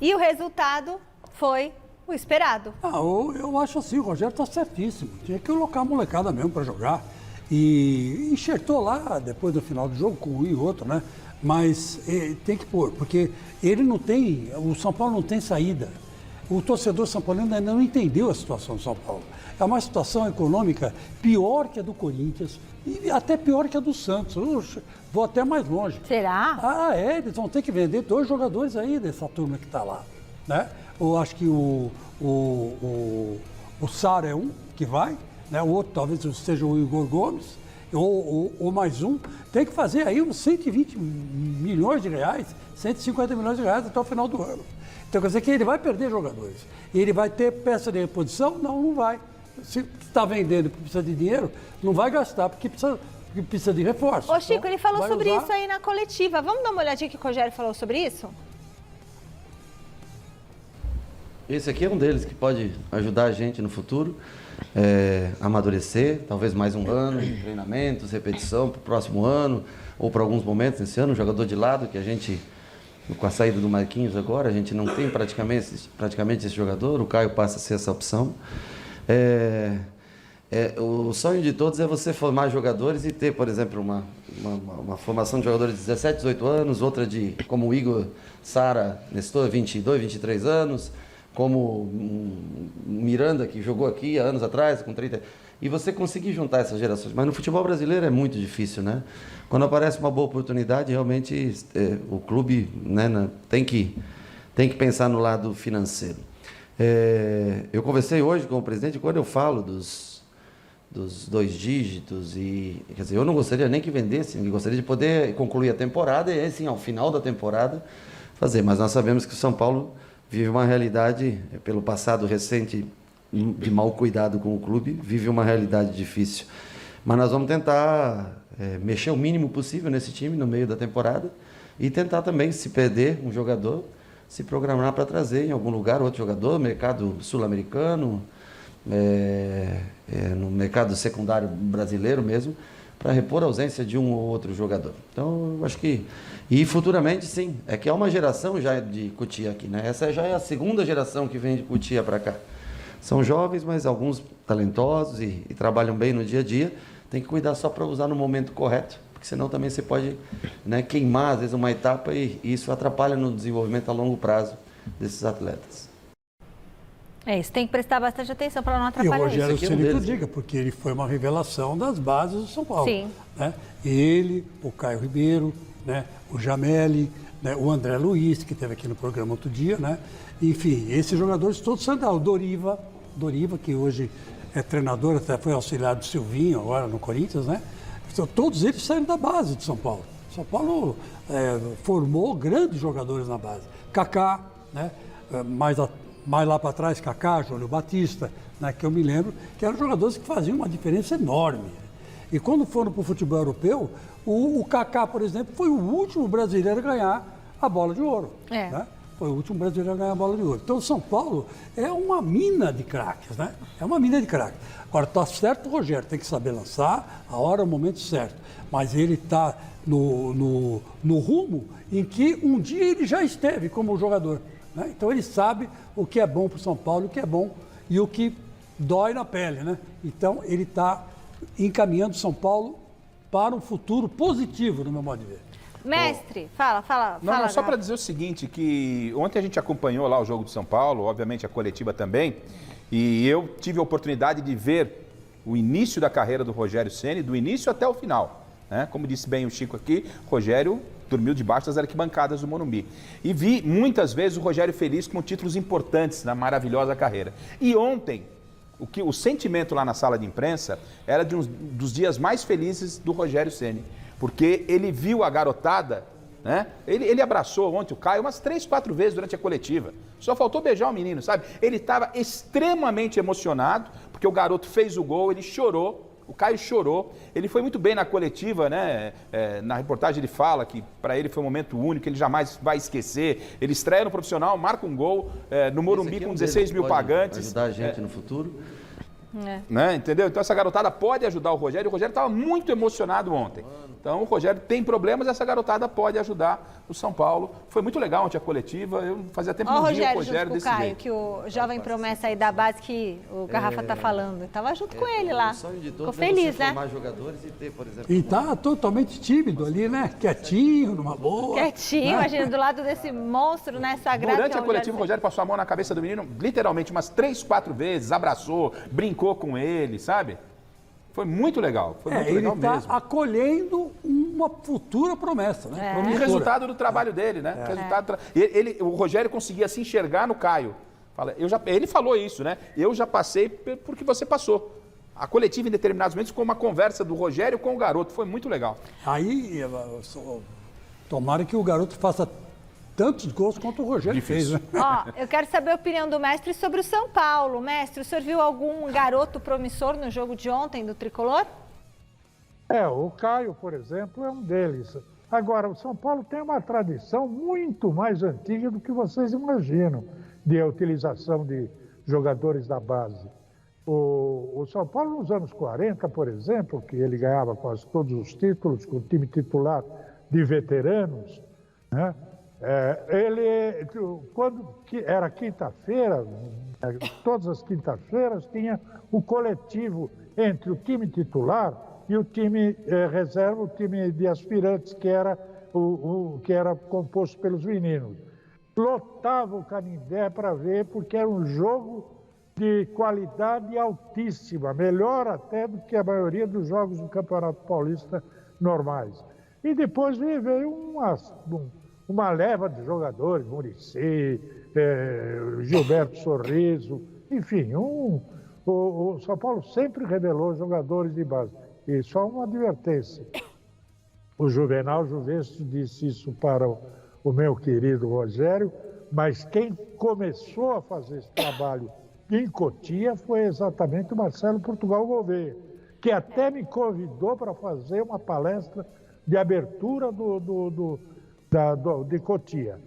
E o resultado foi o esperado. Eu acho assim, o Rogério está certíssimo. Tinha que colocar a molecada mesmo para jogar. E enxertou lá, depois do final do jogo, com um e outro, né? Mas tem que pôr, porque ele não tem, o São Paulo não tem saída. O torcedor São Paulino ainda não entendeu a situação do São Paulo. É uma situação econômica pior que a do Corinthians e até pior que a do Santos. Eu vou até mais longe. Será? Eles vão ter que vender 2 jogadores aí dessa turma que está lá, né? Eu acho que o Sara é um que vai, né? O outro talvez seja o Igor Gomes, ou mais um. Tem que fazer aí uns 120 milhões de reais, 150 milhões de reais até o final do ano. Então quer dizer que ele vai perder jogadores. Ele vai ter peça de reposição? Não vai. Se está vendendo e precisa de dinheiro, não vai gastar, porque precisa de reforço. Ô Chico, então, ele falou sobre usar... isso aí na coletiva. Vamos dar uma olhadinha que o Rogério falou sobre isso? Esse aqui é um deles que pode ajudar a gente no futuro, amadurecer, talvez mais um ano de treinamentos, repetição para o próximo ano, ou para alguns momentos nesse ano, um jogador de lado que a gente, com a saída do Marquinhos agora, a gente não tem praticamente esse jogador, o Caio passa a ser essa opção. O sonho de todos é você formar jogadores e ter, por exemplo, uma formação de jogadores de 17, 18 anos, outra como o Igor, Sara, Nestor, 22, 23 anos, como o Miranda, que jogou aqui há anos atrás, com 30... E você conseguir juntar essas gerações. Mas no futebol brasileiro é muito difícil, né? Quando aparece uma boa oportunidade, realmente o clube, né, tem que pensar no lado financeiro. Eu conversei hoje com o presidente, quando eu falo dos 2 dígitos, quer dizer, eu não gostaria nem que vendesse, eu gostaria de poder concluir a temporada e, assim, ao final da temporada, fazer. Mas nós sabemos que o São Paulo vive uma realidade, pelo passado recente de mau cuidado com o clube, vive uma realidade difícil. Mas nós vamos tentar mexer o mínimo possível nesse time no meio da temporada e tentar também, se perder um jogador, se programar para trazer em algum lugar outro jogador, mercado sul-americano, no mercado secundário brasileiro mesmo, para repor a ausência de um ou outro jogador. Então, eu acho que... E futuramente, sim, é que há uma geração já de Cotia aqui, né? Essa já é a segunda geração que vem de Cotia para cá. São jovens, mas alguns talentosos e trabalham bem no dia a dia. Tem que cuidar só para usar no momento correto, porque senão também você pode, né, queimar, às vezes, uma etapa e isso atrapalha no desenvolvimento a longo prazo desses atletas. Isso, tem que prestar bastante atenção para não atrapalhar isso. E o Rogério Ceni que diga, porque ele foi uma revelação das bases do São Paulo. Sim. Né? Ele, o Caio Ribeiro, né? O Jameli, né? O André Luiz, que esteve aqui no programa outro dia, né? Enfim, esses jogadores todos são da Doriva, que hoje é treinador, até foi auxiliar do Silvinho agora no Corinthians, né? Então, todos eles saíram da base de São Paulo. São Paulo formou grandes jogadores na base. Kaká, né? Mais lá para trás, Kaká, Júlio Batista, né, que eu me lembro, que eram jogadores que faziam uma diferença enorme. E quando foram para o futebol europeu, o Kaká, por exemplo, foi o último brasileiro a ganhar a bola de ouro. Né? Foi o último brasileiro a ganhar a bola de ouro. Então, o São Paulo é uma mina de craques, né? É uma mina de craques. Agora, está certo o Rogério, tem que saber lançar a hora, o momento certo. Mas ele está no rumo em que um dia ele já esteve como jogador. Né? Então ele sabe o que é bom para o São Paulo, o que é bom e o que dói na pele, né? Então ele está encaminhando São Paulo para um futuro positivo, no meu modo de ver. Mestre, fala. Não, só para dizer o seguinte, que ontem a gente acompanhou lá o jogo do São Paulo, obviamente a coletiva também, e eu tive a oportunidade de ver o início da carreira do Rogério Ceni, do início até o final. Né? Como disse bem o Chico aqui, Rogério dormiu debaixo das arquibancadas do Morumbi. E vi muitas vezes o Rogério feliz com títulos importantes na maravilhosa carreira. E ontem, o sentimento lá na sala de imprensa era dos dias mais felizes do Rogério Ceni, porque ele viu a garotada, né? Ele abraçou ontem o Caio umas 3, 4 vezes durante a coletiva. Só faltou beijar o menino, sabe? Ele estava extremamente emocionado, porque o garoto fez o gol, ele chorou. O Caio chorou, ele foi muito bem na coletiva, né? Na reportagem ele fala que para ele foi um momento único, ele jamais vai esquecer. Ele estreia no profissional, marca um gol no Morumbi com 16 mil pagantes. Ajudar a gente no futuro. Né? Entendeu? Então essa garotada pode ajudar o Rogério. O Rogério estava muito emocionado ontem. Então o Rogério tem problemas, essa garotada pode ajudar o São Paulo. Foi muito legal ontem a coletiva. Eu fazia tempo que não via o Rogério desse Caio, jeito. que o jovem promessa aí da base que o Garrafa tá falando. Estava junto com ele lá. O sonho de Ficou todos feliz, é você né? formar jogadores e ter, por exemplo... E tá totalmente tímido ali, né? Quietinho, numa boa. Quietinho, né? imagina, do lado desse monstro, né? Sagrado. Durante que é a o coletiva, o Rogério passou a mão na cabeça do menino, literalmente, umas 3, 4 vezes, abraçou, brincou com ele, sabe? Foi muito legal, foi muito Ele legal está mesmo. acolhendo uma futura promessa, né? E Promissora. resultado do trabalho dele, né? O Rogério conseguia se enxergar no Caio. Ele falou isso, né? Eu já passei porque você passou. A coletiva, em determinados momentos, ficou uma conversa do Rogério com o garoto. Foi muito legal. Aí, tomara que o garoto faça tantos gols quanto o Rogério fez, né? Ó, eu quero saber a opinião do mestre sobre o São Paulo. Mestre, o senhor viu algum garoto promissor no jogo de ontem do Tricolor? O Caio, por exemplo, é um deles. Agora, o São Paulo tem uma tradição muito mais antiga do que vocês imaginam de utilização de jogadores da base. O São Paulo, nos anos 40, por exemplo, que ele ganhava quase todos os títulos com o time titular de veteranos, né? Quando era quinta-feira, todas as quintas-feiras, tinha o coletivo entre o time titular e o time reserva, o time de aspirantes, que era composto pelos meninos. Lotava o Canindé para ver, porque era um jogo de qualidade altíssima, melhor até do que a maioria dos jogos do Campeonato Paulista normais. E depois veio uma leva de jogadores, Muricy, Gilberto Sorriso, enfim, o São Paulo sempre revelou jogadores de base. E só uma advertência, o Juvenal Juvencio disse isso para o meu querido Rogério, mas quem começou a fazer esse trabalho em Cotia foi exatamente o Marcelo Portugal Gouveia, que até me convidou para fazer uma palestra de abertura de Cotia.